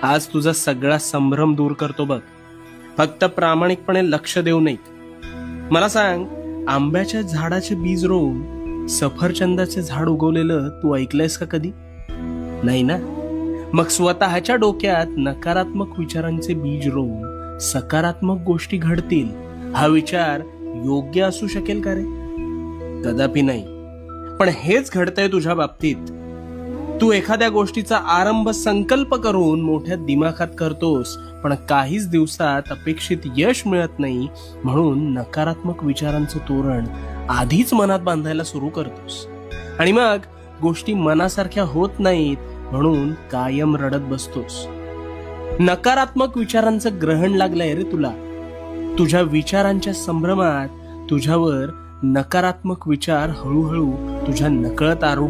आज तुझा सगळा संभ्रम दूर करतो बघ. फक्त प्रामाणिकपणे लक्ष देऊ नये. मला सांग, आंब्याच्या झाडाचे बीज रोवून सफरचंदाचे झाड उगवलेलं तू ऐकलंयस का कधी? नाही ना. मग स्वतःच्या डोक्यात नकारात्मक विचारांचे बीज रोवून सकारात्मक गोष्टी घडतील हा विचार योग्य असू शकेल का रे? कदापि नाही. पण हेच घडतंय तुझ्या बाबतीत. तू एखाद्या गोष्टीचा आरंभ संकल्प करून मोठ्या दिमाखात करतोस, पण काहीच दिवसात अपेक्षित यश मिळत नाही, म्हणून नकारात्मक विचारांचं तोरण आधीच मनात बांधायला सुरू करतोस. आणि मग गोष्टी मनासारख्या होत नाहीत, म्हणून कायम रडत बसतोस. नकारात्मक विचारांचं ग्रहण लागलंय रे तुला. तुझ्या विचारांच्या संभ्रमात तुझ्यावर नकारात्मक विचार हळूहळू तुझ्या नकळत आरूढ